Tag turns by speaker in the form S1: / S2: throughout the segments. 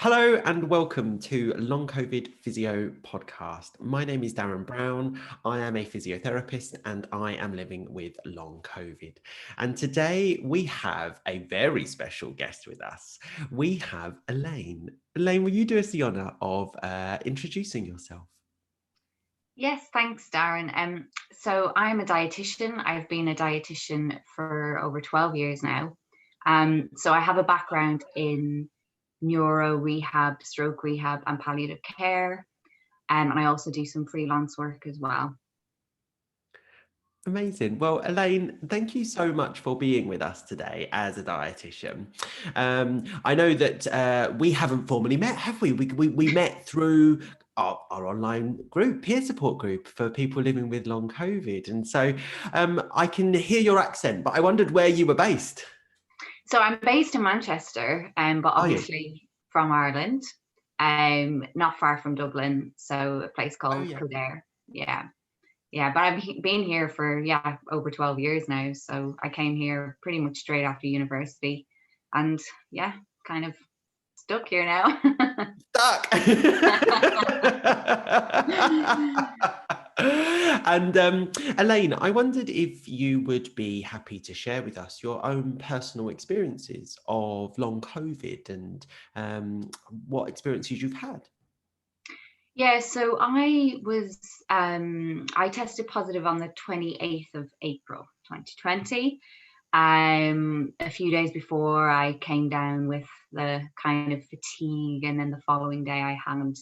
S1: Hello and welcome to Long COVID Physio Podcast. My name is Darren Brown. I am a physiotherapist and I am living with long COVID. And today we have a very special guest with us. We have Elaine. Elaine, will you do us the honour of introducing yourself?
S2: Yes, thanks, Darren. So I'm a dietitian. I've been a dietitian for over 12 years now. So I have a background in neuro rehab, stroke rehab, and palliative care. And I also do some freelance work as well.
S1: Amazing. Well, Elaine, thank you so much for being with us today as a dietitian. I know that we haven't formally met, have we? We met through our online group, peer support group for people living with long COVID. And so I can hear your accent, but I wondered where you were based.
S2: So I'm based in Manchester, but
S1: Are you?
S2: obviously from Ireland, not far from Dublin. So a place
S1: Oh,
S2: called
S1: yeah.
S2: Kildare. Yeah, but I've been here for over 12 years now. So I came here pretty much straight after university, and kind of stuck here now.
S1: Stuck. And Elaine, I wondered if you would be happy to share with us your own personal experiences of long COVID and what experiences you've had.
S2: Yeah, so I tested positive on the 28th of April 2020. A few days before, I came down with the kind of fatigue, and then the following day I had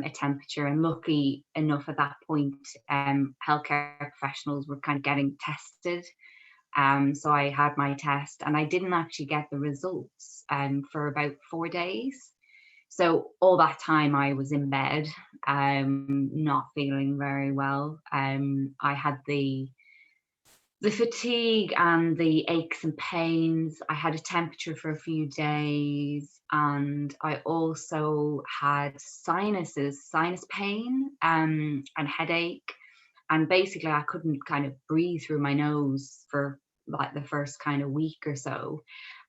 S2: a temperature. And luckily enough, at that point, healthcare professionals were kind of getting tested. So I had my test, and I didn't actually get the results for about 4 days. So all that time I was in bed, not feeling very well. I had the fatigue and the aches and pains. I had a temperature for a few days, and I also had sinus pain, and headache. And basically I couldn't kind of breathe through my nose for like the first kind of week or so.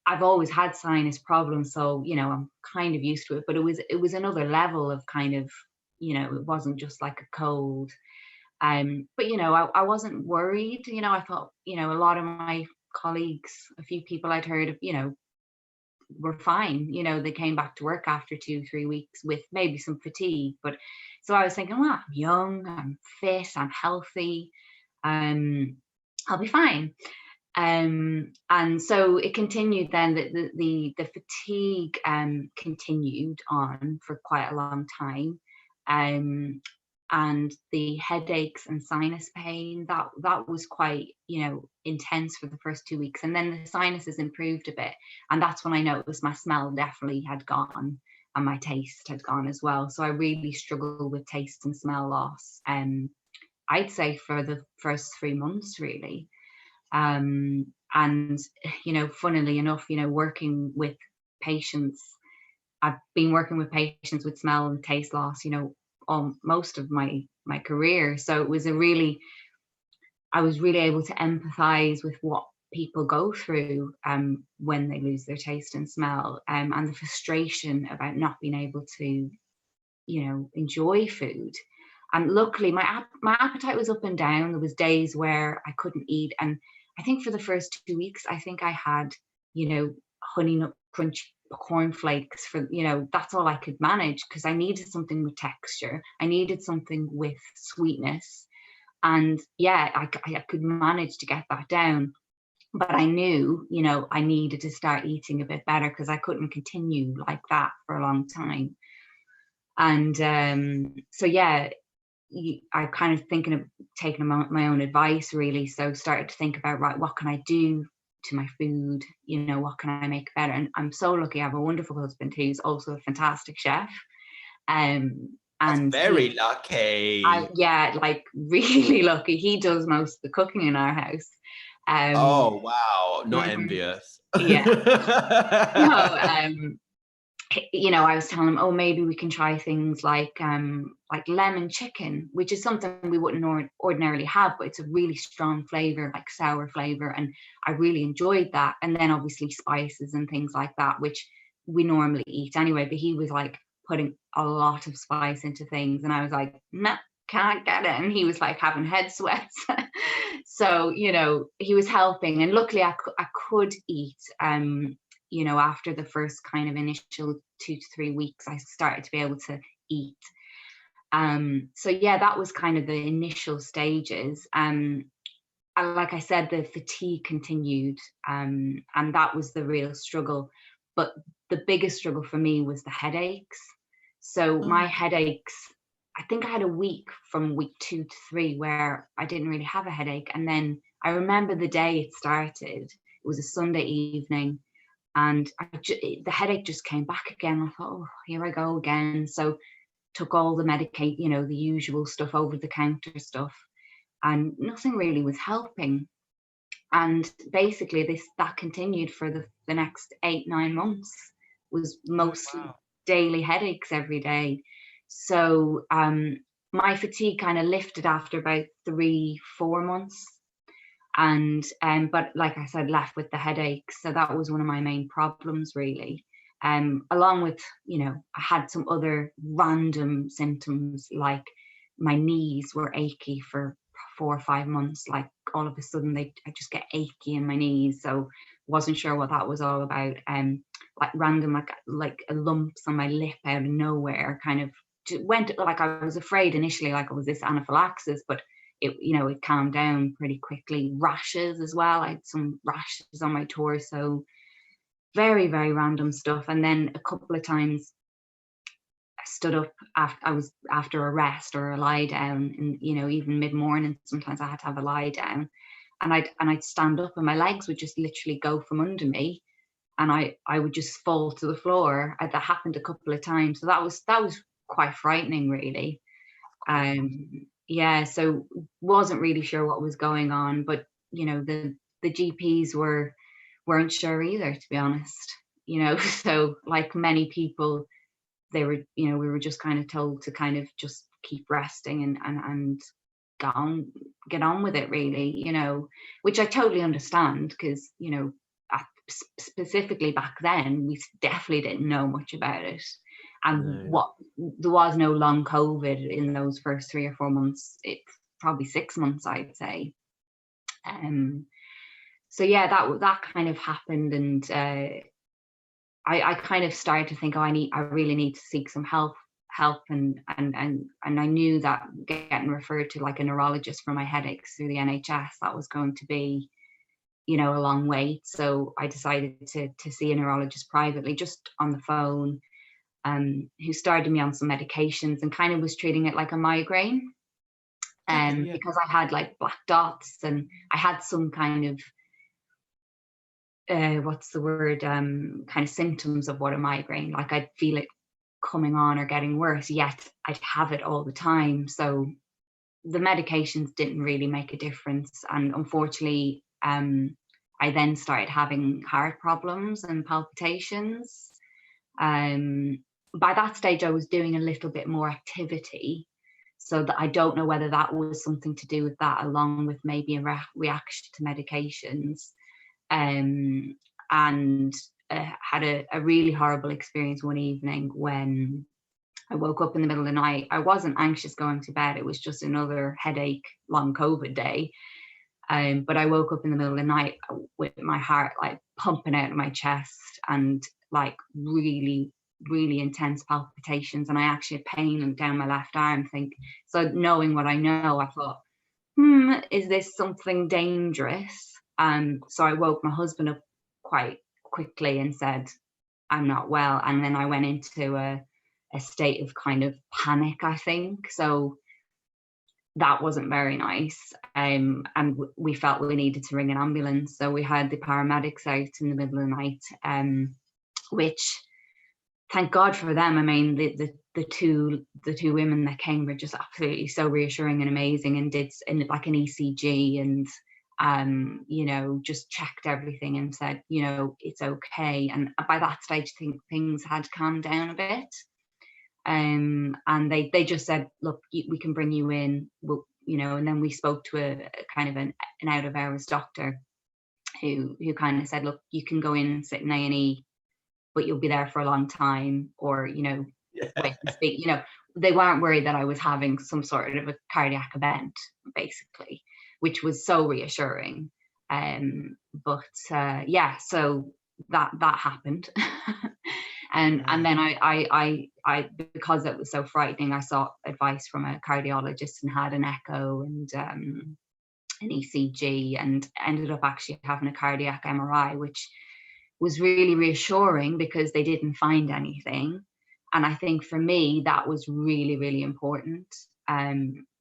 S2: I've always had sinus problems, so I'm kind of used to it. But it was another level of kind of, it wasn't just like a cold. But I wasn't worried. I thought, a lot of my colleagues, a few people I'd heard of, were fine. They came back to work after 2-3 weeks with maybe some fatigue. But so I was thinking, well, I'm young, I'm fit, I'm healthy, I'll be fine. And so it continued then, the fatigue continued on for quite a long time. And the headaches and sinus pain, that was quite intense for the first 2 weeks, and then the sinuses improved a bit, and that's when I noticed my smell definitely had gone and my taste had gone as well. So I really struggled with taste and smell loss, I'd say for the first 3 months really. And funnily enough, working with patients, I've been working with patients with smell and taste loss most of my career. So I was really able to empathize with what people go through when they lose their taste and smell, and the frustration about not being able to enjoy food. And luckily my appetite was up and down. There was days where I couldn't eat, and I think for the first 2 weeks I think I had honey nut crunch cornflakes for that's all I could manage, because I needed something with texture, I needed something with sweetness. And I could manage to get that down, but I knew I needed to start eating a bit better, because I couldn't continue like that for a long time. And I kind of thinking of taking my own advice really. So started to think about, right, what can I do to my food? What can I make better? And I'm so lucky I have a wonderful husband who's also a fantastic chef.
S1: That's
S2: And
S1: very lucky.
S2: like really lucky. He does most of the cooking in our house.
S1: Oh, wow. Not envious.
S2: Yeah. No, I was telling him, oh, maybe we can try things like lemon chicken, which is something we wouldn't ordinarily have, but it's a really strong flavor, like sour flavor, and I really enjoyed that. And then obviously spices and things like that, which we normally eat anyway, but he was like putting a lot of spice into things, and I was like, no, can't get it. And he was like having head sweats. So, he was helping, and luckily I could eat. After the first kind of initial 2 to 3 weeks, I started to be able to eat. So yeah, that was kind of the initial stages. Like I said, the fatigue continued, and that was the real struggle. But the biggest struggle for me was the headaches. So my headaches, I think I had a week from week 2 to 3 where I didn't really have a headache. And then I remember the day it started. It was a Sunday evening, and the headache just came back again. I thought, oh, here I go again. So took all the the usual stuff, over the counter stuff, and nothing really was helping. And basically that continued for the next 8-9 months, was mostly daily headaches every day. So my fatigue kind of lifted after about 3-4 months, and but like I said, left with the headaches. So that was one of my main problems, really. Along with, I had some other random symptoms, like my knees were achy for 4 or 5 months. Like all of a sudden I just get achy in my knees. So wasn't sure what that was all about. Like random, like lumps on my lip out of nowhere, kind of went, like I was afraid initially, like it was this anaphylaxis, but it calmed down pretty quickly. Rashes as well. I had some rashes on my torso. Very, very random stuff. And then a couple of times I stood up after a rest or a lie down, and even mid-morning, sometimes I had to have a lie down, and I'd stand up and my legs would just literally go from under me, and I would just fall to the floor. That happened a couple of times. So that was quite frightening, really. Yeah, so wasn't really sure what was going on, but the GPs weren't sure either, to be honest. So like many people, they were, we were just kind of told to kind of just keep resting and get on with it, really, which I totally understand, because specifically back then, we definitely didn't know much about it. And there was no long COVID in those first 3 or 4 months. It's probably 6 months, I'd say. So yeah, that kind of happened, and I kind of started to think, I really need to seek some help, and I knew that getting referred to like a neurologist for my headaches through the NHS, that was going to be, a long wait. So I decided to see a neurologist privately, just on the phone, who started me on some medications and kind of was treating it like a migraine. Because I had like black dots, and I had some kind of what's the word, kind of symptoms of what a migraine, like I'd feel it coming on or getting worse, yet I'd have it all the time. So the medications didn't really make a difference, and unfortunately I then started having heart problems and palpitations. By that stage I was doing a little bit more activity, so that I don't know whether that was something to do with that, along with maybe a reaction to medications. And had a really horrible experience one evening when I woke up in the middle of the night. I wasn't anxious going to bed. It was just another headache, long COVID day. But I woke up in the middle of the night with my heart like pumping out of my chest, and like really, really intense palpitations. And I actually had pain down my left arm. So knowing what I know, I thought, is this something dangerous? So I woke my husband up quite quickly and said, I'm not well. And then I went into a state of kind of panic, I think. So that wasn't very nice. And we felt we needed to ring an ambulance. So we had the paramedics out in the middle of the night, which, thank God for them. I mean, the two women that came were just absolutely so reassuring and amazing, and did like an ECG, and just checked everything and said, it's okay. And by that stage, I think things had calmed down a bit. And they just said, look, we can bring you in, and then we spoke to a kind of an out of hours doctor who kind of said, look, you can go in and sit in A&E but you'll be there for a long time, or,
S1: Yeah.
S2: wait and speak. They weren't worried that I was having some sort of a cardiac event, basically, which was so reassuring. But yeah, so that happened. And then I because it was so frightening, I sought advice from a cardiologist and had an echo and an ECG, and ended up actually having a cardiac MRI, which was really reassuring because they didn't find anything. And I think for me, that was really, really important,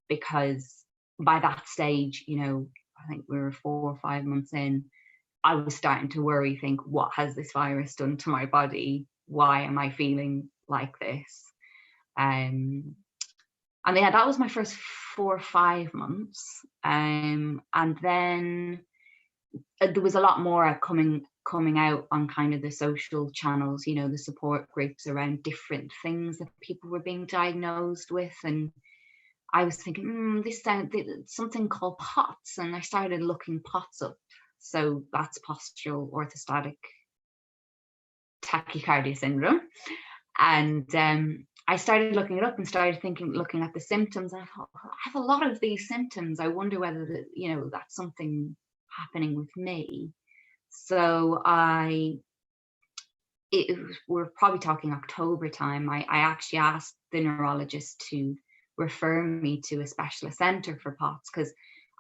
S2: because by that stage, I think we were 4 or 5 months in, I was starting to worry, think, what has this virus done to my body? Why am I feeling like this? And yeah, that was my first 4 or 5 months. And then there was a lot more coming out on kind of the social channels, the support groups around different things that people were being diagnosed with. And I was thinking, this sounds something called POTS, and I started looking POTS up. So that's postural orthostatic tachycardia syndrome. And I started looking it up and started looking at the symptoms. And I thought, I have a lot of these symptoms. I wonder whether that's something happening with me. So we're probably talking October time. I actually asked the neurologist to refer me to a specialist centre for POTS, because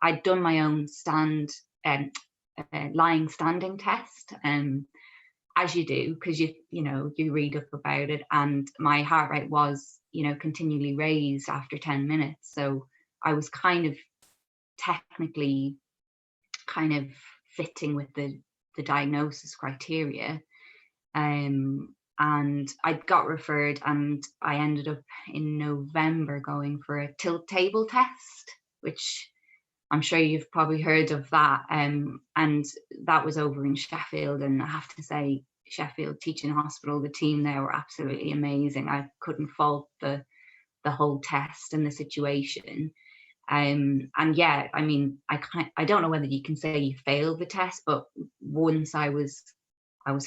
S2: I'd done my own lying standing test, as you do, because you read up about it, and my heart rate was continually raised after 10 minutes. So I was kind of technically kind of fitting with the diagnosis criteria. And I got referred, and I ended up in November going for a tilt table test, which I'm sure you've probably heard of that. And that was over in Sheffield. And I have to say, Sheffield Teaching Hospital, the team there were absolutely amazing. I couldn't fault the whole test and the situation. And yeah, I mean, I don't know whether you can say you failed the test, but once I was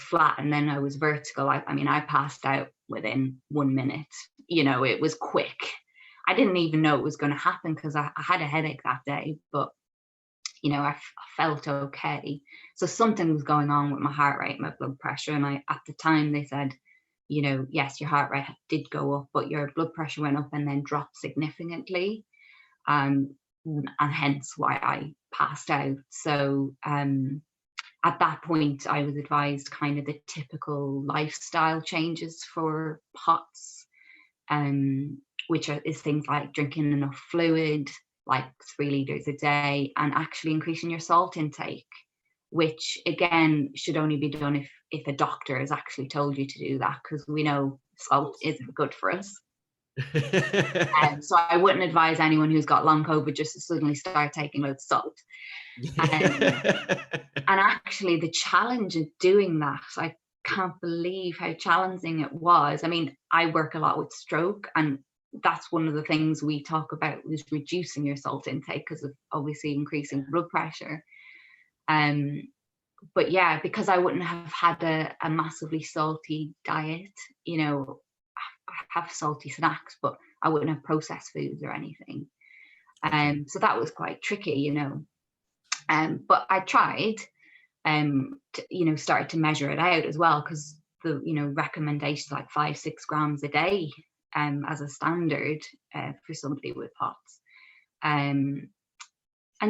S2: flat, and then I was vertical. I passed out within 1 minute. It was quick. I didn't even know it was going to happen because I had a headache that day, but I felt okay. So something was going on with my heart rate, my blood pressure, and at the time they said, yes, your heart rate did go up, but your blood pressure went up and then dropped significantly, and hence why I passed out. So at that point, I was advised kind of the typical lifestyle changes for POTS, which is things like drinking enough fluid, like 3 liters a day, and actually increasing your salt intake, which again should only be done if a doctor has actually told you to do that, because we know salt isn't good for us. So I wouldn't advise anyone who's got long COVID just to suddenly start taking loads of salt. And actually the challenge of doing that, I can't believe how challenging it was. I mean, I work a lot with stroke, and that's one of the things we talk about, is reducing your salt intake because of obviously increasing blood pressure. But yeah, because I wouldn't have had a massively salty diet, I have salty snacks, but I wouldn't have processed foods or anything. So that was quite tricky, but I tried, started to measure it out as well, because the recommendations like 5-6 grams a day as a standard for somebody with POTS. And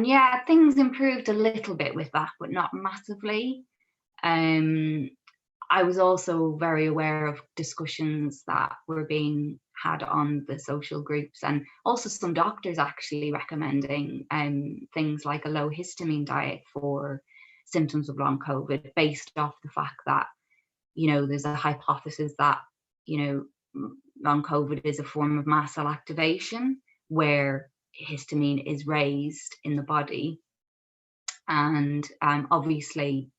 S2: yeah, things improved a little bit with that, but not massively. I was also very aware of discussions that were being had on the social groups, and also some doctors actually recommending things like a low histamine diet for symptoms of long COVID, based off the fact that, there's a hypothesis that, long COVID is a form of mast cell activation where histamine is raised in the body. And obviously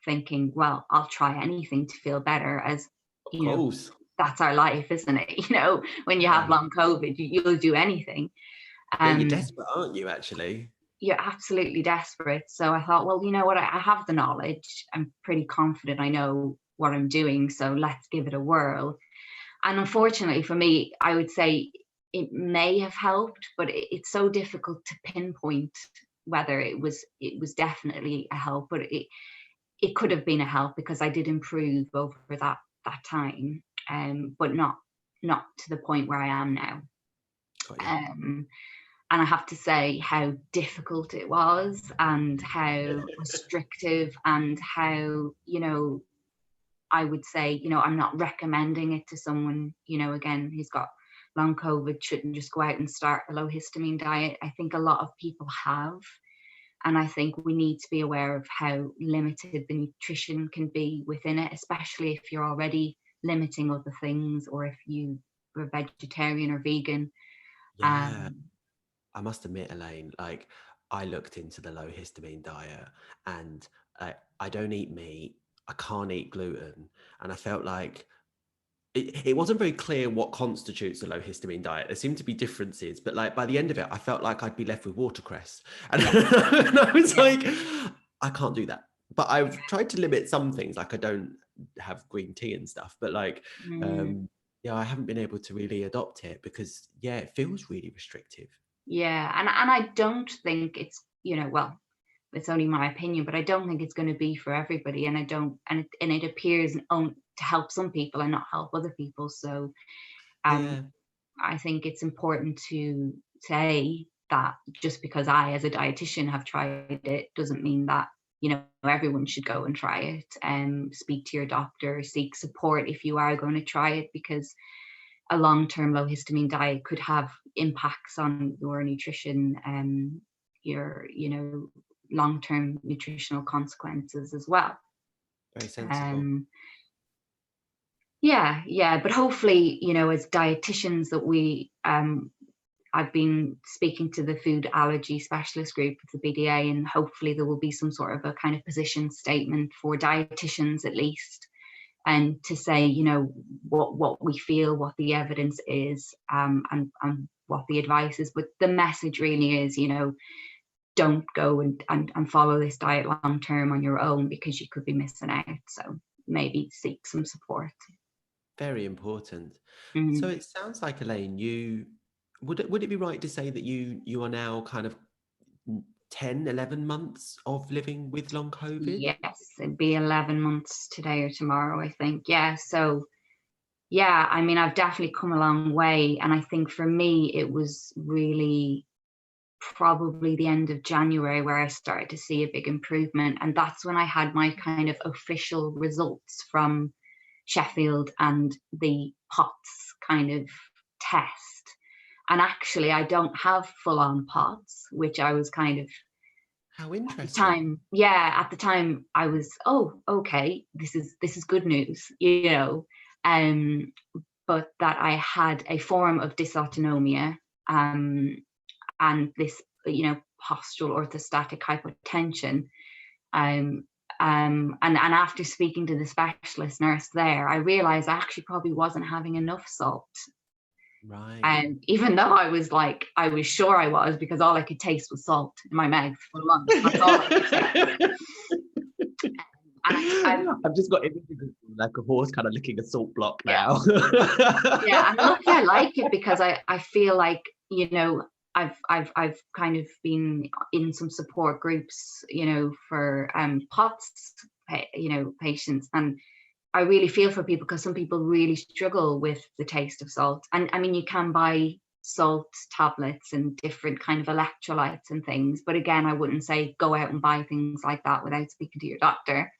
S2: thinking, well, I'll try anything to feel better, as
S1: of course,
S2: that's our life, isn't it? When you have long COVID, you'll do anything.
S1: Yeah, you're desperate, aren't you, actually?
S2: You're absolutely desperate. So I thought, well, you know what, I have the knowledge. I'm pretty confident I know what I'm doing, so let's give it a whirl. And unfortunately for me, I would say it may have helped, but it's so difficult to pinpoint whether it was definitely a help, but it could have been a help because I did improve over that time, but not to the point where I am now.
S1: Got you.
S2: And I have to say how difficult it was, and how restrictive, and how, I would say, I'm not recommending it to someone, again, who's got long COVID, shouldn't just go out and start a low histamine diet. I think a lot of people have. And I think we need to be aware of how limited the nutrition can be within it, especially if you're already limiting other things, or if you are vegetarian or vegan.
S1: Yeah. I must admit, Elaine, like, I looked into the low histamine diet, and I don't eat meat, I can't eat gluten, and I felt like it wasn't very clear what constitutes a low histamine diet. There seemed to be differences, but like by the end of it, I felt like I'd be left with watercress, and, and I was like, I can't do that. But I've tried to limit some things, like I don't have green tea and stuff, but like, yeah, I haven't been able to really adopt it because, yeah, it feels really restrictive.
S2: Yeah, and I don't think it's, well, it's only my opinion, but I don't think it's going to be for everybody, and I don't, and it appears to help some people and not help other people. So,
S1: Yeah.
S2: I think it's important to say that just because I, as a dietitian, have tried it, doesn't mean that, everyone should go and try it. Speak to your doctor, seek support if you are going to try it, because a long-term low histamine diet could have impacts on your nutrition, your, long-term nutritional consequences as well.
S1: Very sensible.
S2: Yeah, but hopefully, as dietitians that we, I've been speaking to the food allergy specialist group of the BDA, and hopefully there will be some sort of a kind of position statement for dietitians at least, and to say, what we feel, what the evidence is, and what the advice is. But the message really is, don't go and follow this diet long term on your own, because you could be missing out. So maybe seek some support.
S1: Very important. So
S2: Mm.
S1: it sounds like, Elaine, you would it be right to say that you are now kind of 10, 11 months of living with long COVID?
S2: Yes, it'd be 11 months today or tomorrow, I think. Yeah. So, yeah, I mean, I've definitely come a long way. And I think for me, it was really probably the end of January where I started to see a big improvement. And that's when I had my kind of official results from Sheffield and the POTS kind of test. And actually, I don't have full on POTS, which I was kind of,
S1: How
S2: at the
S1: interesting.
S2: time, at the time I was, oh, okay, this is good news, but that I had a form of dysautonomia, and this, postural orthostatic hypotension. And after speaking to the specialist nurse there, I realized I actually probably wasn't having enough salt.
S1: Right.
S2: And even though I was sure I was, because all I could taste was salt in my mouth for months. That's all I could taste.
S1: I've just got images of like a horse kind of licking a salt block now.
S2: Yeah, and luckily I like it, because I feel like, I've kind of been in some support groups, for POTS, patients, and I really feel for people, because some people really struggle with the taste of salt. And I mean, you can buy salt tablets and different kind of electrolytes and things, but again, I wouldn't say go out and buy things like that without speaking to your doctor.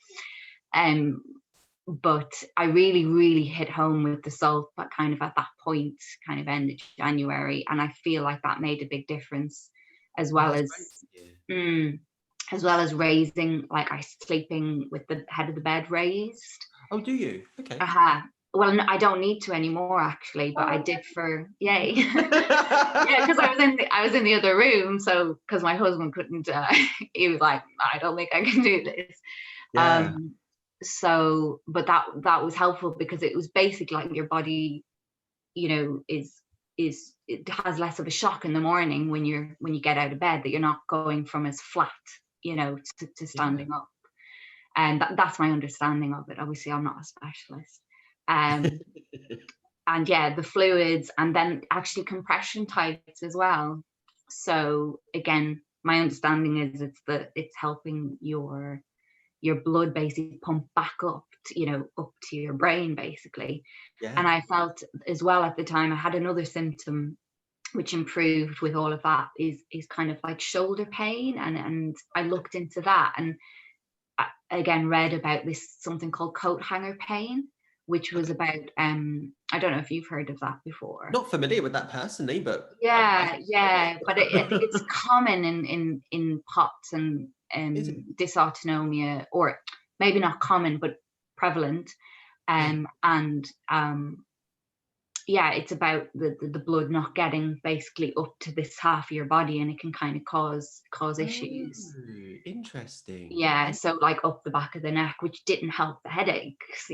S2: But I really, really hit home with the salt, but kind of at that point, kind of end of January, and I feel like that made a big difference, as well as raising, like, I sleeping with the head of the bed raised.
S1: Oh, do you? Okay.
S2: Well, no, I don't need to anymore, actually, but I did for yay. Yeah, because I was in the other room, so because my husband couldn't, he was like, I don't think I can do this.
S1: Yeah.
S2: So, but that was helpful, because it was basically like your body, it has less of a shock in the morning when you get out of bed, that you're not going from as flat, to standing up. And that's my understanding of it. Obviously, I'm not a specialist. Um, and yeah, the fluids, and then actually compression types as well. So again, my understanding is it's helping your blood basically pump back up to, up to your brain basically.
S1: Yeah.
S2: And I felt as well at the time I had another symptom which improved with all of that is kind of like shoulder pain, and I looked into that, and again read about this something called coat hanger pain, which was
S1: Okay.
S2: about I don't know if you've heard of that before.
S1: Not familiar with that personally, but I'd love
S2: Yeah,
S1: to hear
S2: yeah, but I think it's
S1: it.
S2: common in POTS and
S1: Is it?
S2: dysautonomia, or maybe not common, but prevalent.
S1: Yeah.
S2: And yeah, it's about the blood not getting basically up to this half of your body, and it can kind of cause
S1: Oh,
S2: issues.
S1: interesting.
S2: Yeah, so like up the back of the neck, which didn't help the headaches.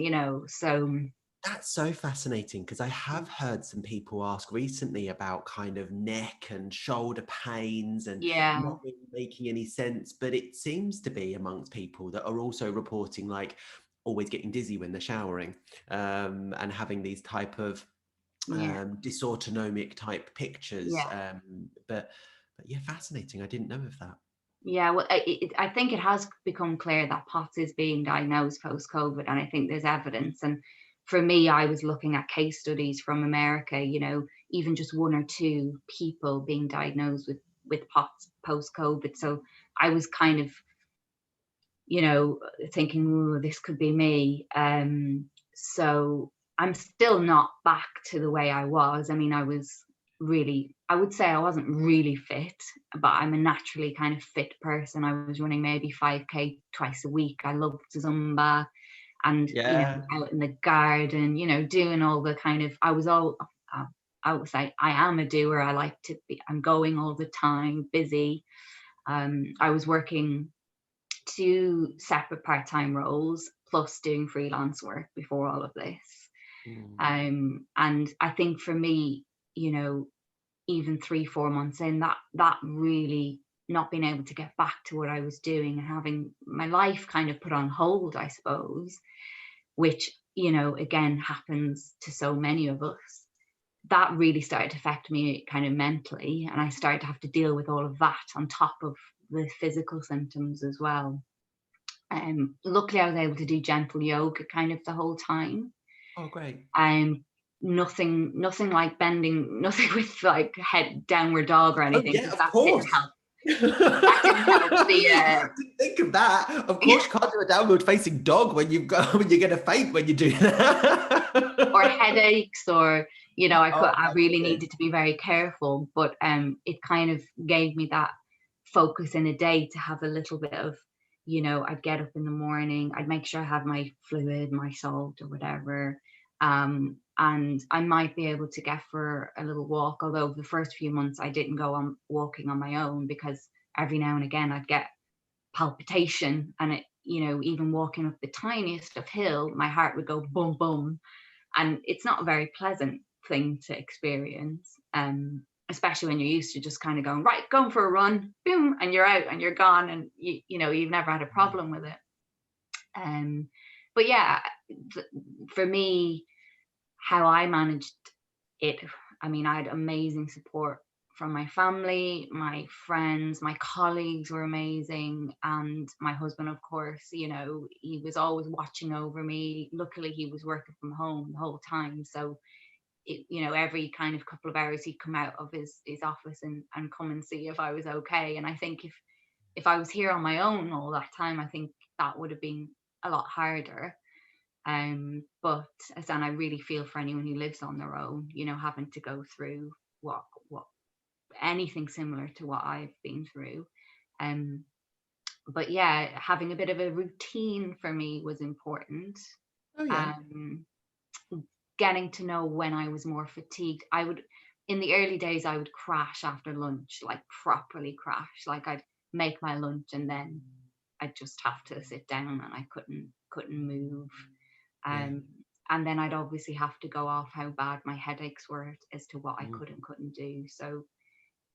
S2: So
S1: That's so fascinating because I have heard some people ask recently about kind of neck and shoulder pains and
S2: yeah,
S1: not really making any sense, but it seems to be amongst people that are also reporting like always getting dizzy when they're showering, and having these type of
S2: yeah,
S1: dysautonomic type pictures.
S2: yeah.
S1: But yeah, fascinating. I didn't know of that.
S2: Yeah, well, I think it has become clear that POTS is being diagnosed post-COVID, and I think there's evidence. And for me, I was looking at case studies from America, even just one or two people being diagnosed with POTS post-COVID. So I was kind of, thinking, "Ooh, this could be me." So I'm still not back to the way I was. I mean, I would say I wasn't really fit, but I'm a naturally kind of fit person. I was running maybe 5K twice a week. I loved Zumba and,
S1: Yeah.
S2: out in the garden, doing all the kind of, I would say I am a doer. I like to be, I'm going all the time, busy. I was working 2 separate part-time roles plus doing freelance work before all of this.
S1: Mm.
S2: And I think for me, even 3-4 months in, that really not being able to get back to what I was doing and having my life kind of put on hold, I suppose, which, again happens to so many of us. That really started to affect me kind of mentally, and I started to have to deal with all of that on top of the physical symptoms as well. Luckily, I was able to do gentle yoga kind of the whole time.
S1: Oh, great.
S2: Um, nothing like bending, nothing with like head downward dog or
S1: Oh
S2: anything,
S1: yeah,
S2: because
S1: of course.
S2: that didn't help the
S1: I didn't think of that. Of course, you can't do a downward facing dog when when you're gonna faint when you do
S2: or
S1: that.
S2: headaches, or
S1: Oh
S2: I
S1: my
S2: really
S1: goodness.
S2: needed to be very careful, but it kind of gave me that focus in a day to have a little bit of, I'd get up in the morning, I'd make sure I have my fluid, my salt or whatever, and I might be able to get for a little walk, although the first few months I didn't go on walking on my own because every now and again I'd get palpitation, and even walking up the tiniest of hill, my heart would go boom boom, and it's not a very pleasant thing to experience, especially when you're used to just kind of going for a run, boom, and you're out and you're gone, and you've never had a problem with it. um but yeah, for me, how I managed it, I mean, I had amazing support from my family, my friends, my colleagues were amazing, and my husband, of course, he was always watching over me. Luckily, he was working from home the whole time, so every kind of couple of hours he'd come out of his office and come and see if I was okay. And I think if I was here on my own all that time, I think that would have been a lot harder. But as I really feel for anyone who lives on their own, having to go through what anything similar to what I've been through. Um, but yeah, having a bit of a routine for me was important.
S1: Oh yeah.
S2: Um, Getting to know when I was more fatigued. In the early days, I would crash after lunch, like properly crash. Like I'd make my lunch and then I'd just have to sit down and I couldn't move.
S1: Yeah.
S2: Um, and then I'd obviously have to go off how bad my headaches were as to what I
S1: Mm.
S2: could and couldn't do. So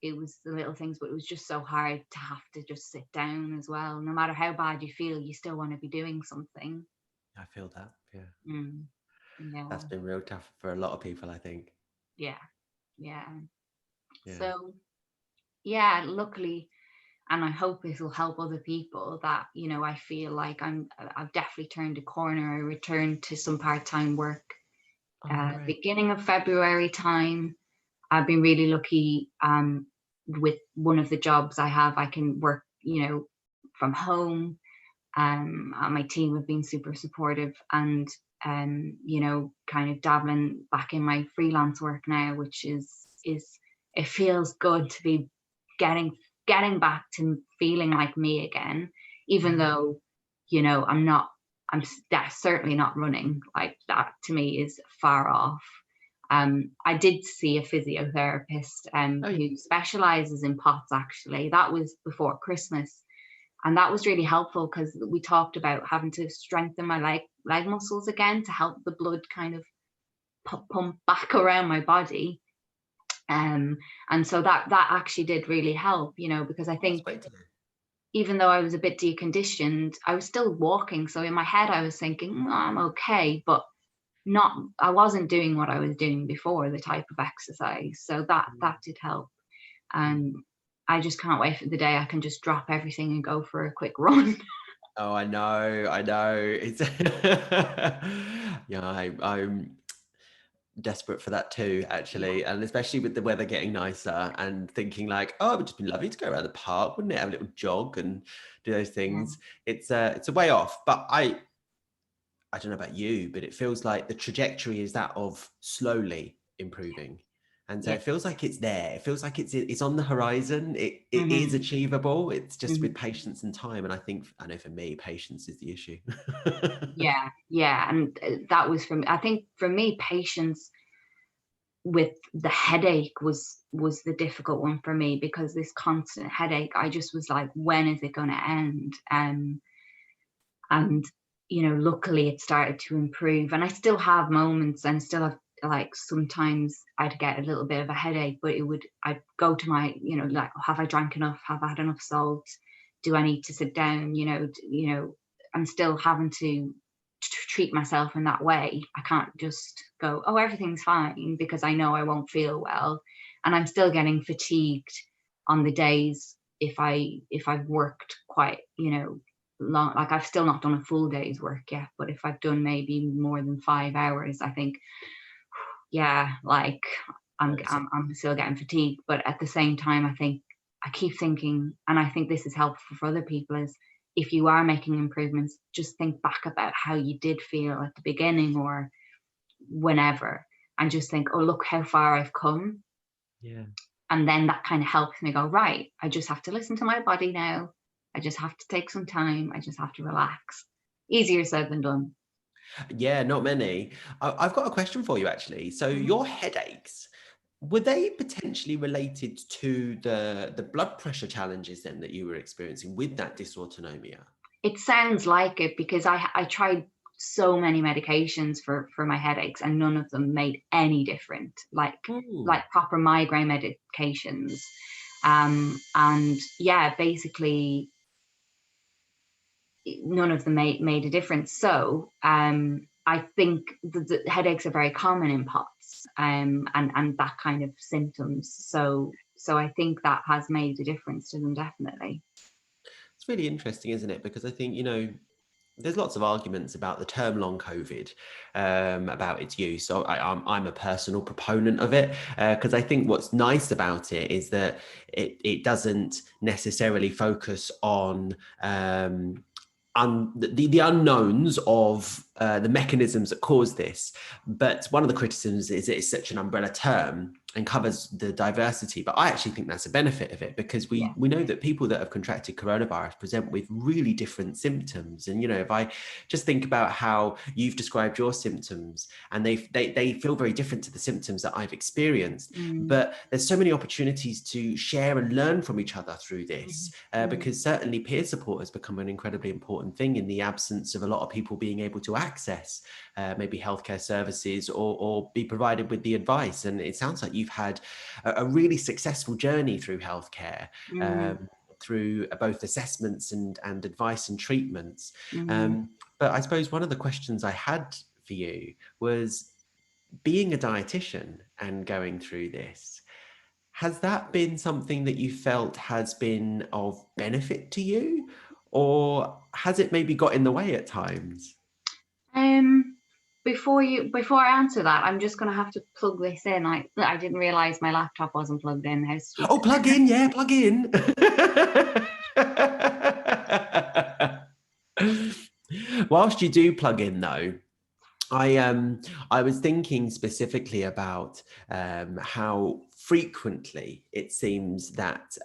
S2: it was the little things, but it was just so hard to have to just sit down as well. No matter how bad you feel, you still want to be doing something.
S1: I feel that. Yeah.
S2: Yeah.
S1: That's been real tough for a lot of people, I think.
S2: Yeah. Yeah.
S1: Yeah.
S2: So yeah, luckily, and I hope this will help other people, that, I feel like I've definitely turned a corner. I returned to some part-time work
S1: Oh, great.
S2: beginning of February time. I've been really lucky with one of the jobs I have. I can work, from home. And my team have been super supportive, and kind of dabbling back in my freelance work now, which is it feels good to be getting back to feeling like me again, even
S1: Yeah.
S2: though that's certainly not running. Like, that to me is far off. I did see a physiotherapist
S1: Oh, yeah.
S2: who specializes in POTS. Actually, that was before Christmas, and that was really helpful because we talked about having to strengthen my leg muscles again to help the blood kind of pump back around my body. And so that actually did really help, because I
S1: Oh, that's
S2: think
S1: great to know.
S2: even though I was a bit deconditioned, I was still walking. So in my head, I was thinking, "Mm, I'm okay," but I wasn't doing what I was doing before, the type of exercise. So that did help. And I just can't wait for the day I can just drop everything and go for a quick run.
S1: Oh, I know. It's yeah, I'm desperate for that too,
S2: Yeah.
S1: actually. And especially with the weather getting nicer and thinking like, oh, it would just be lovely to go around the park, wouldn't it? Have a little jog and do those
S2: Yeah.
S1: things. It's a way off, but I don't know about you, but it feels like the trajectory is that of slowly improving. And so
S2: Yeah.
S1: it feels like it's there. It feels like it's on the horizon. It is
S2: Hmm.
S1: achievable. It's just
S2: Hmm.
S1: with patience and time. And I know for me, patience is the issue.
S2: Yeah. Yeah. And that was I think for me, patience with the headache was the difficult one for me, because this constant headache, I just was like, when is it going to end? And luckily it started to improve, and I still have moments, and still have, like, sometimes I'd get a little bit of a headache, but I'd go to my, like, have I drank enough, have I had enough salt, do I need to sit down, I'm still having to treat myself in that way. I can't just go, oh, everything's fine, because I know I won't feel well. And I'm still getting fatigued on the days, if I've worked quite, long. Like, I've still not done a full day's work yet, but if I've done maybe more than 5 hours, I think, yeah, like, I'm still getting fatigued. But at the same time, I keep thinking, and I think this is helpful for other people, is if you are making improvements, just think back about how you did feel at the beginning or whenever, and just think, oh, look how far I've come.
S1: Yeah.
S2: And then that kind of helps me go, right, I just have to listen to my body now. I just have to take some time. I just have to relax. Easier said than done.
S1: Yeah, not many. I've got a question for you, actually. So
S2: Mhm.
S1: your headaches, were they potentially related to the blood pressure challenges then that you were experiencing with that dysautonomia?
S2: It sounds like it, because I tried so many medications for my headaches, and none of them made any difference.
S1: Mm.
S2: Like proper migraine medications. And yeah, basically none of them made a difference. So I think the headaches are very common in POTS, and that kind of symptoms. So I think that has made a difference to them, definitely.
S1: It's really interesting, isn't it? Because I think, there's lots of arguments about the term long COVID, about its use. So I'm a personal proponent of it, because I think what's nice about it is that it doesn't necessarily focus on the unknowns of the mechanisms that cause this. But one of the criticisms is it's such an umbrella term and covers the diversity. But I actually think that's a benefit of it, because
S2: Yeah.
S1: we know that people that have contracted coronavirus present with really different symptoms. And, if I just think about how you've described your symptoms, and they feel very different to the symptoms that I've experienced.
S2: Mm,
S1: But there's so many opportunities to share and learn from each other through
S2: mm,
S1: this,
S2: mm,
S1: because certainly peer support has become an incredibly important thing in the absence of a lot of people being able to access maybe healthcare services or be provided with the advice. And it sounds like you've had a really successful journey through healthcare,
S2: Mm,
S1: through both assessments and advice and treatments.
S2: mm.
S1: But I suppose one of the questions I had for you was, being a dietitian and going through this, has that been something that you felt has been of benefit to you, or has it maybe got in the way at times?
S2: Um, before I answer that, I'm just gonna have to plug this in. I didn't realize my laptop wasn't plugged in. How
S1: Oh,
S2: stupid.
S1: plug in, yeah, plug in. Whilst you do plug in, though, I was thinking specifically about how frequently it seems that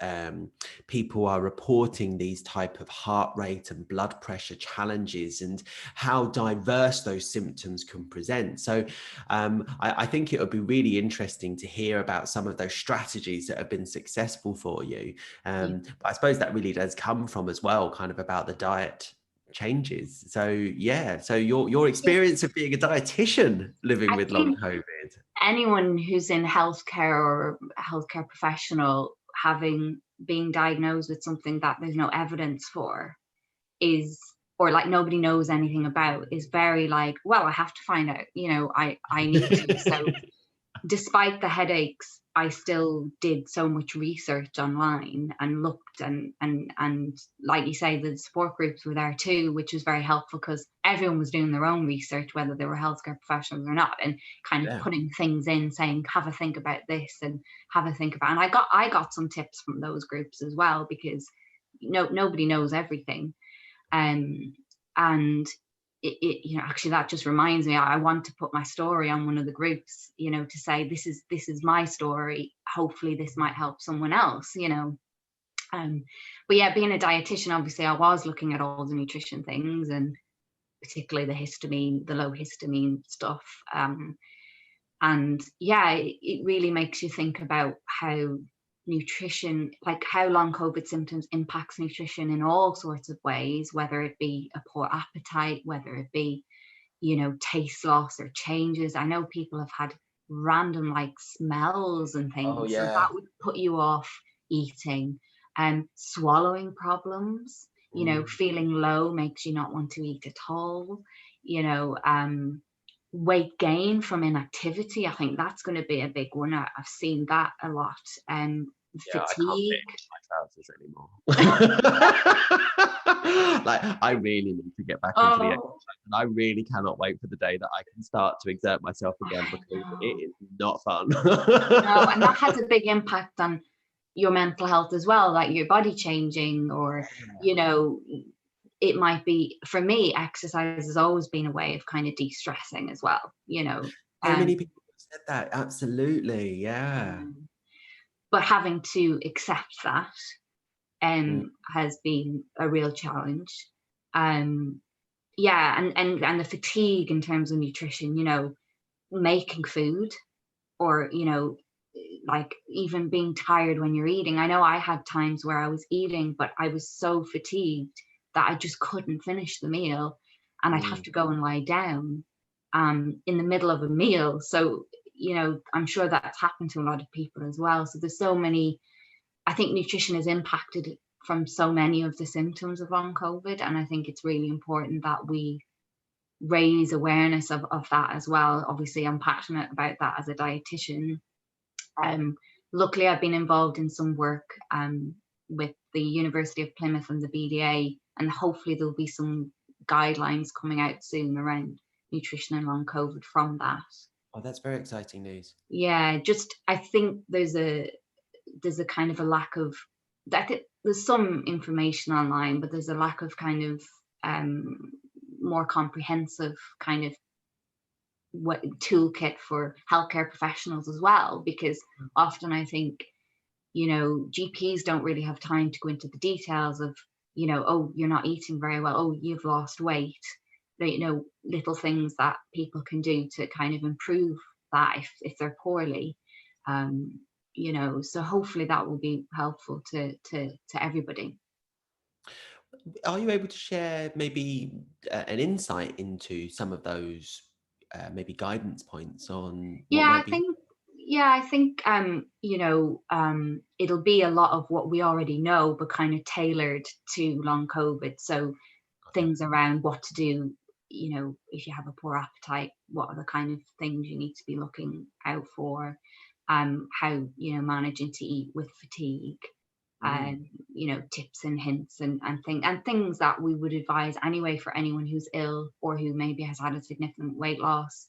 S1: people are reporting these type of heart rate and blood pressure challenges, and how diverse those symptoms can present. So I think it would be really interesting to hear about some of those strategies that have been successful for you.
S2: Yeah.
S1: But I suppose that really does come from as well, kind of about the diet changes. So yeah, so your
S2: Yeah.
S1: experience of being a dietitian living
S2: I
S1: with long
S2: think
S1: COVID.
S2: anyone who's in healthcare or a healthcare professional being diagnosed with something that there's no evidence for is, or like nobody knows anything about, is very like, well, I have to find out, I need to. So despite the headaches, I still did so much research online and looked, and like you say, the support groups were there too, which was very helpful because everyone was doing their own research, whether they were healthcare professionals or not, and kind of
S1: Yeah.
S2: putting things in, saying, have a think about this and have a think about. And I got some tips from those groups as well, because nobody knows everything. And actually, that just reminds me, I want to put my story on one of the groups, to say, this is my story, hopefully this might help someone else. But yeah, being a dietitian, obviously I was looking at all the nutrition things, and particularly the low histamine stuff. And yeah, it really makes you think about how nutrition, like how long COVID symptoms impacts nutrition in all sorts of ways, whether it be a poor appetite, whether it be, taste loss or changes. I know people have had random like smells and
S1: Oh
S2: things, so
S1: yeah.
S2: that would put you off eating. Swallowing problems,
S1: Mm.
S2: feeling low makes you not want to eat at all. you know um Weight gain from inactivity, I think that's going to be a big one. I've seen that a lot.
S1: Yeah, I can't fit
S2: Fatigue.
S1: into my trousers anymore. Like, I really need to get back into the
S2: Oh,
S1: exercise, and I really cannot wait for the day that I can start to exert myself again,
S2: I
S1: because it
S2: know.
S1: is not fun.
S2: No, and that has a big impact on your mental health as well, like your body changing, or you know, it might be, for me, exercise has always been a way of kind of de-stressing as well.
S1: So
S2: Um,
S1: many people have said that. Absolutely, yeah.
S2: um, but having to accept that
S1: Mm.
S2: has been a real challenge. Um, yeah, and the fatigue in terms of nutrition, making food, or like even being tired when you're eating. I know I had times where I was eating, but I was so fatigued that I just couldn't finish the meal, and I'd have
S1: Mm.
S2: to go and lie down in the middle of a meal. So I'm sure that's happened to a lot of people as well. So there's so many. I think nutrition is impacted from so many of the symptoms of long COVID, and I think it's really important that we raise awareness of that as well. Obviously, I'm passionate about that as a dietitian. um, Luckily, I've been involved in some work with the University of Plymouth and the BDA, and hopefully there'll be some guidelines coming out soon around nutrition and long COVID from that.
S1: Oh, that's very exciting news.
S2: Yeah, just I think there's a kind of a lack of, there's some information online, but there's a lack of kind of more comprehensive kind of what toolkit for healthcare professionals as well, because often I think GPs don't really have time to go into the details of, oh, you're not eating very well, oh, you've lost weight. Little things that people can do to kind of improve that if they're poorly. So hopefully that will be helpful to everybody.
S1: Are you able to share maybe an insight into some of those maybe guidance points on what
S2: Yeah,
S1: might
S2: I
S1: be?
S2: think Yeah, I think it'll be a lot of what we already know, but kind of tailored to long COVID. So
S1: Got it.
S2: things around what to do, if you have a poor appetite, what are the kind of things you need to be looking out for, how, managing to eat with fatigue,
S1: Mm.
S2: tips and hints and things that we would advise anyway for anyone who's ill or who maybe has had a significant weight loss,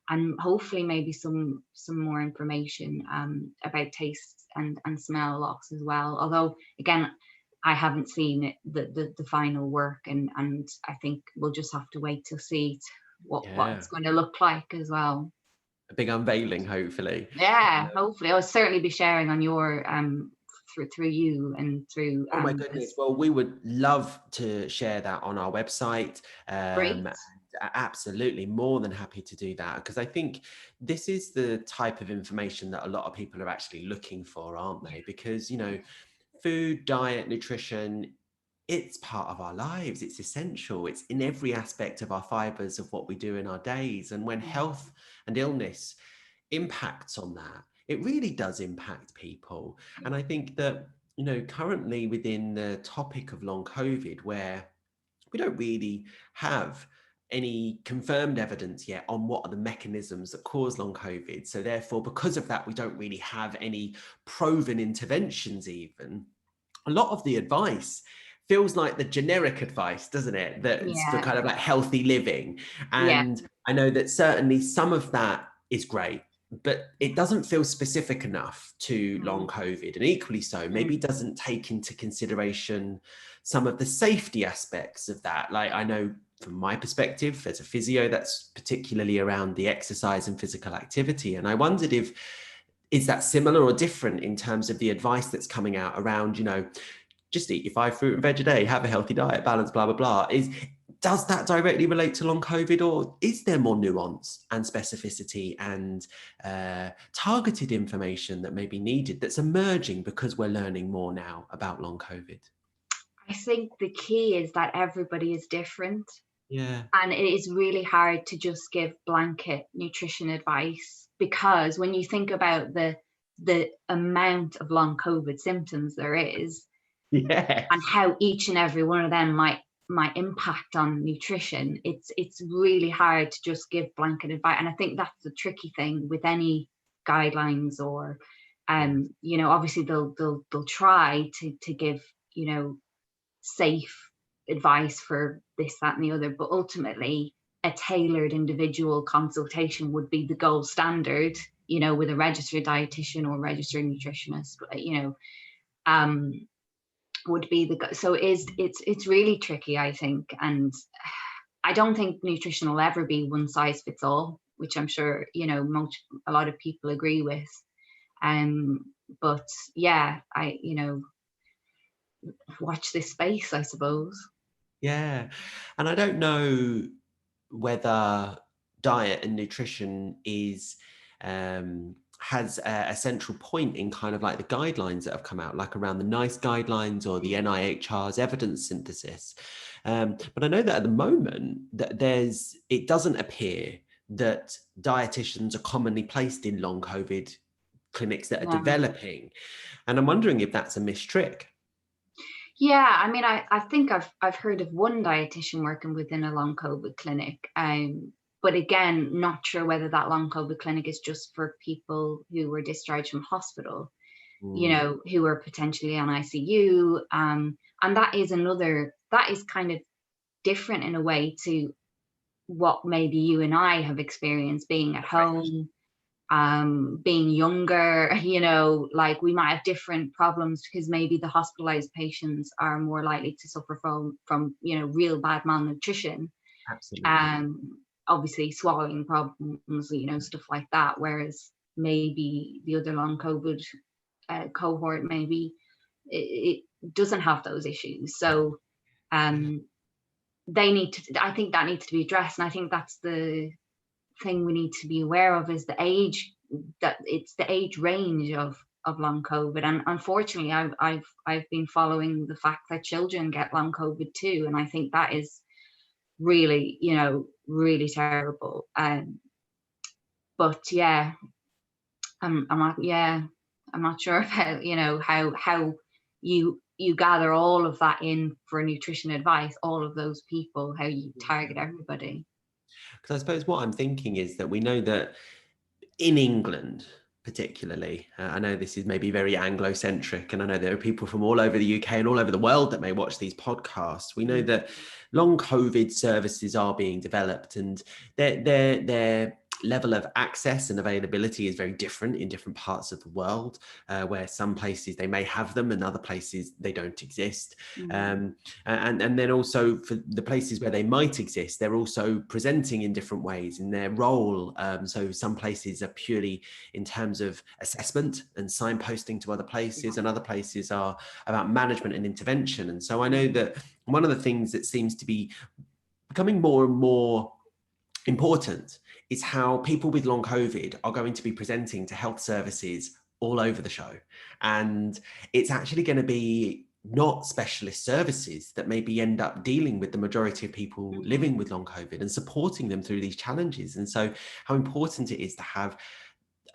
S2: and hopefully maybe some more information about taste and smell loss as well. Although again, I haven't seen the final work, and I think we'll just have to wait to see what
S1: Yeah,
S2: it's going to look like as well.
S1: a big unveiling, hopefully.
S2: Yeah, hopefully I'll certainly be sharing on your through you and through
S1: Oh my goodness.
S2: this.
S1: Well, we would love to share that on our website.
S2: Great.
S1: Absolutely, more than happy to do that, because I think this is the type of information that a lot of people are actually looking for, aren't they? Because, food, diet, nutrition, it's part of our lives. It's essential. It's in every aspect of our fibers of what we do in our days. And when
S2: Yeah.
S1: health and illness impacts on that, it really does impact people. And I think that, currently within the topic of long COVID, where we don't really have any confirmed evidence yet on what are the mechanisms that cause long COVID. So therefore, because of that, we don't really have any proven interventions even. A lot of the advice feels like the generic advice, doesn't it? That's for
S2: Yeah.
S1: kind of like healthy living.
S2: Yeah.
S1: And I know that certainly some of that is great, but it doesn't feel specific enough to long
S2: Mm,
S1: COVID. And equally so,
S2: mm,
S1: maybe doesn't take into consideration some of the safety aspects of that. Like I know from my perspective as a physio, that's particularly around the exercise and physical activity. And I wondered if, is that similar or different in terms of the advice that's coming out around, just eat your 5 fruit and veg a day, have a healthy diet, balance, blah, blah, blah. Does that directly relate to long COVID, or is there more nuance and specificity and targeted information that may be needed that's emerging because we're learning more now about long COVID?
S2: I think the key is that everybody is different,
S1: Yeah.
S2: and it is really hard to just give blanket nutrition advice, because when you think about the amount of long COVID symptoms there is, and
S1: Yes.
S2: how each and every one of them might impact on nutrition, it's really hard to just give blanket advice. And I think that's the tricky thing with any guidelines, or
S1: Yes.
S2: obviously they'll try to give safe advice for this, that, and the other, but ultimately a tailored individual consultation would be the gold standard, with a registered dietitian or registered nutritionist, um would be so it's really tricky, I think. And I don't think nutrition will ever be one size fits all, which I'm sure a lot of people agree with. um but yeah, I watch this space, I suppose.
S1: Yeah. And I don't know whether diet and nutrition has a central point in kind of like the guidelines that have come out, like around the NICE guidelines or the NIHR's evidence synthesis. But I know that at the moment that it doesn't appear that dietitians are commonly placed in long COVID clinics that are
S2: Yeah.
S1: developing. And I'm wondering if that's a missed trick.
S2: Yeah, I mean, I think I've heard of one dietitian working within a long COVID clinic. But again, not sure whether that long COVID clinic is just for people who were discharged from hospital,
S1: Mm,
S2: who are potentially on ICU. And that is kind of different in a way to what maybe you and I have experienced being at
S1: correct.
S2: home, being younger. Like we might have different problems, because maybe the hospitalized patients are more likely to suffer from real bad malnutrition,
S1: Absolutely.
S2: obviously swallowing problems, stuff like that. Whereas maybe the other long COVID cohort, maybe it doesn't have those issues. So um, I think that needs to be addressed. And I think that's the thing we need to be aware of, is the age, that it's the age range of long COVID. And unfortunately, I've been following the fact that children get long COVID too. And I think that is really, really terrible. But yeah, I'm not, yeah, I'm not sure about, how you gather all of that in for nutrition advice, all of those people, how you target everybody.
S1: Because I suppose what I'm thinking is that we know that in England, particularly, I know this is maybe very Anglo-centric, and I know there are people from all over the UK and all over the world that may watch these podcasts. We know
S2: Mm.
S1: that long COVID services are being developed, and their level of access and availability is very different in different parts of the world, where some places they may have them and other places they don't exist.
S2: Mm.
S1: And then also for the places where they might exist, they're also presenting in different ways in their role. So some places are purely in terms of assessment and signposting to other places, and other places are about management and intervention. And so I know that one of the things that seems to be becoming more and more important is how people with long COVID are going to be presenting to health services all over the show. And it's actually going to be not specialist services that maybe end up dealing with the majority of people living with long COVID and supporting them through these challenges. And so how important it is to have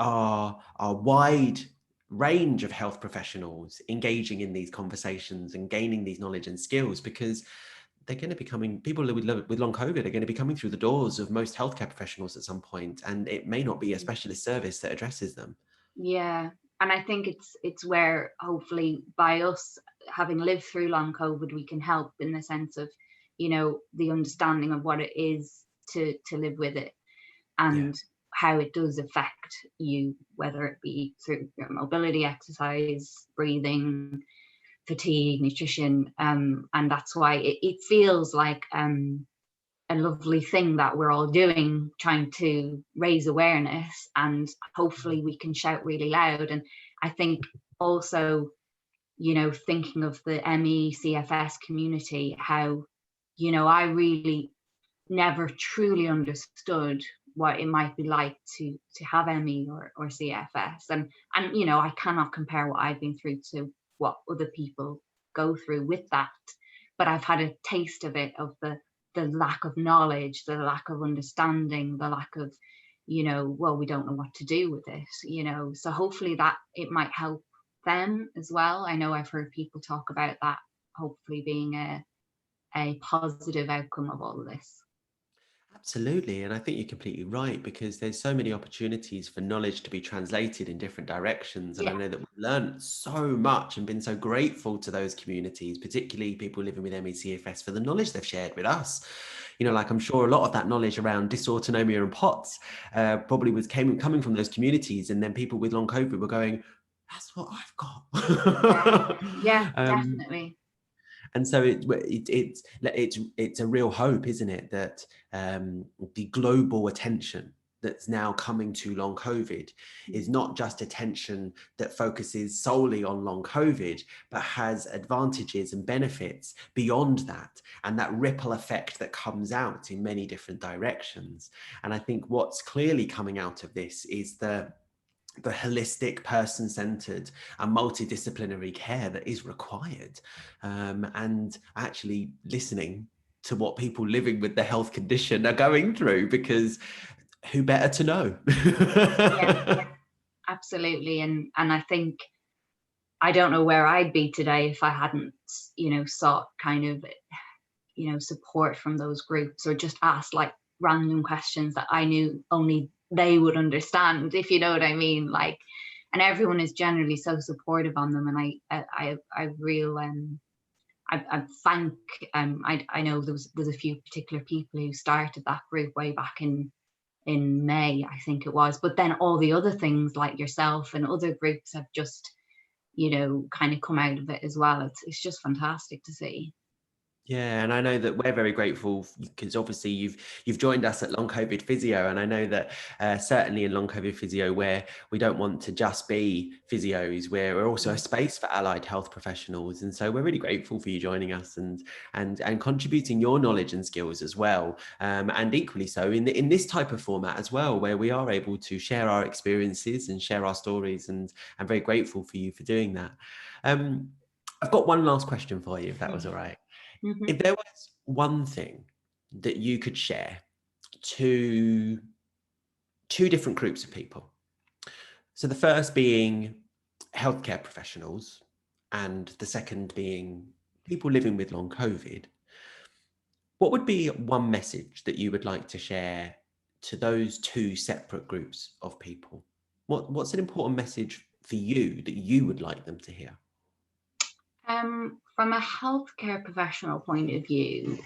S1: our wide range of health professionals engaging in these conversations and gaining these knowledge and skills, because they're going to be coming, people with long COVID are going to be coming through the doors of most healthcare professionals at some point, and it may not be a specialist service that addresses them.
S2: Yeah, and I think it's where hopefully by us having lived through long COVID, we can help in the sense of, the understanding of what it is to live with it,
S1: Yeah.
S2: and how it does affect you, whether it be through your mobility, exercise, breathing, fatigue, nutrition, and that's why it feels like a lovely thing that we're all doing, trying to raise awareness, and hopefully we can shout really loud. And I think also, thinking of the ME CFS community, how, I really never truly understood what it might be like to have ME or CFS. And I cannot compare what I've been through to what other people go through with that. But I've had a taste of it, of the lack of knowledge, the lack of understanding, the lack of, well, we don't know what to do with it. So hopefully that it might help them as well. I know I've heard people talk about that hopefully being a positive outcome of all of this.
S1: Absolutely. And I think you're completely right, because there's so many opportunities for knowledge to be translated in different directions. And I
S2: Yeah.
S1: know that we've learned so much and been so grateful to those communities, particularly people living with MECFS, for the knowledge they've shared with us. Like I'm sure a lot of that knowledge around dysautonomia and POTS probably coming from those communities. And then people with long COVID were going, that's what I've
S2: Yeah,
S1: got.
S2: yeah,
S1: um,
S2: definitely.
S1: and so it's a real hope, isn't it, that the global attention that's now coming to long COVID is not just attention that focuses solely on long COVID, but has advantages and benefits beyond that, and that ripple effect that comes out in many different directions. And I think what's clearly coming out of this is the holistic, person-centered and multidisciplinary care that is required, and actually listening to what people living with the health condition are going through, because who better to know?
S2: Yeah, absolutely. And I think I don't know where I'd be today if I hadn't, sought kind of, support from those groups, or just asked like random questions that I knew only they would understand, if you know what I mean. Like, and everyone is generally so supportive on them, and I real I thank I know there's a few particular people who started that group way back in May, I think it was. But then all the other things like yourself and other groups have just, kind of come out of it as well. It's just fantastic to see.
S1: Yeah, and I know that we're very grateful, because obviously you've joined us at Long COVID Physio, and I know that certainly in Long COVID Physio, where we don't want to just be physios, we're also a space for allied health professionals, and so we're really grateful for you joining us and contributing your knowledge and skills as well, and equally so in this type of format as well, where we are able to share our experiences and share our stories, and I'm very grateful for you for doing that. I've got one last question for you, if that was all right.
S2: Mm-hmm.
S1: If there was one thing that you could share to two different groups of people, So the first being healthcare professionals, and the second being people living with long COVID. What would be one message that you would like to share to those two separate groups of people? What's an important message for you that you would like them to hear?
S2: From a healthcare professional point of view,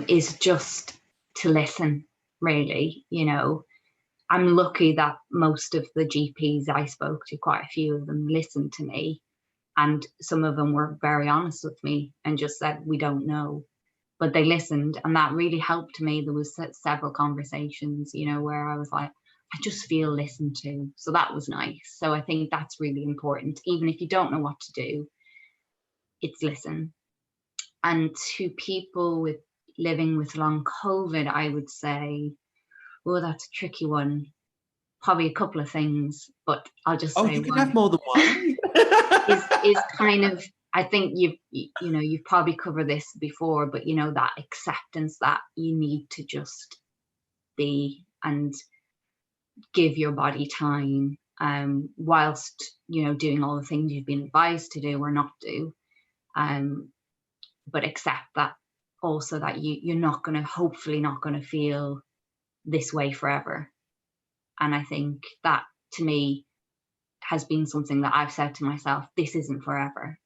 S2: is just to listen, really. I'm lucky that most of the GPs I spoke to, quite a few of them, listened to me. And some of them were very honest with me and just said, we don't know. But they listened, and that really helped me. There was several conversations, where I was like, I just feel listened to. So that was nice. So I think that's really important. Even if you don't know what to do, it's listen. And to people living with long COVID, I would say, oh, that's a tricky one. Probably a couple of things, but I'll just
S1: Oh,
S2: say
S1: you can
S2: one
S1: have more than one.
S2: is kind of, I think you've probably covered this before, but that acceptance that you need to just be and give your body time, whilst doing all the things you've been advised to do or not do, but accept that also that you're not going to, hopefully not going to feel this way forever. And I think that, to me, has been something that I've said to myself, this isn't forever.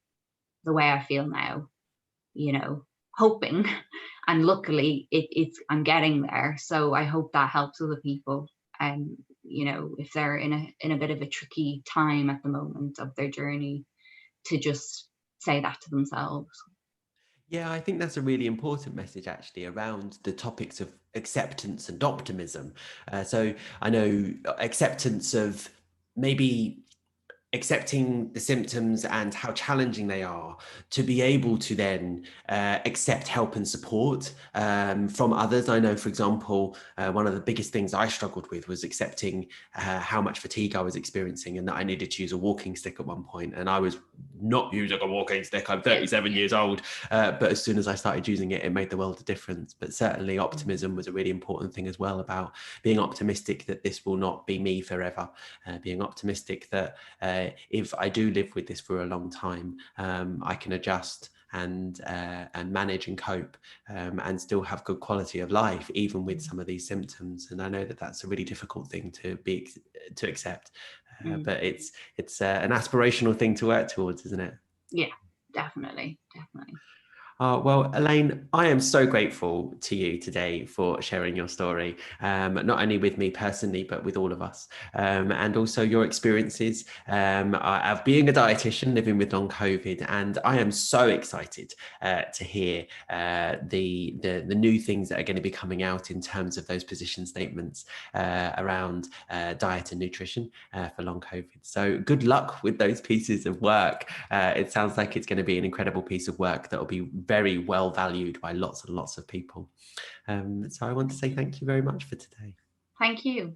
S2: The way I feel now, hoping, and luckily I'm getting there. So I hope that helps other people. If they're in a bit of a tricky time at the moment of their journey, to just say that to themselves.
S1: Yeah, I think that's a really important message actually around the topics of acceptance and optimism. So I know acceptance of maybe accepting the symptoms and how challenging they are, to be able to then accept help and support from others. I know, for example, one of the biggest things I struggled with was accepting how much fatigue I was experiencing, and that I needed to use a walking stick at one point. And I was not using a walking stick. I'm 37 years old. But as soon as I started using it, it made the world of difference. But certainly optimism was a really important thing as well, about being optimistic that this will not be me forever, being optimistic that if I do live with this for a long time, I can adjust and manage and cope, and still have good quality of life, even with some of these symptoms. And I know that that's a really difficult thing to accept, but it's an aspirational thing to work towards, isn't it?
S2: Yeah, definitely.
S1: Well, Elaine, I am so grateful to you today for sharing your story, not only with me personally, but with all of us, and also your experiences of being a dietitian living with long COVID. And I am so excited to hear the new things that are going to be coming out in terms of those position statements around diet and nutrition for long COVID. So good luck with those pieces of work. It sounds like it's going to be an incredible piece of work that will be very well valued by lots and lots of people. So I want to say thank you very much for today.
S2: Thank you.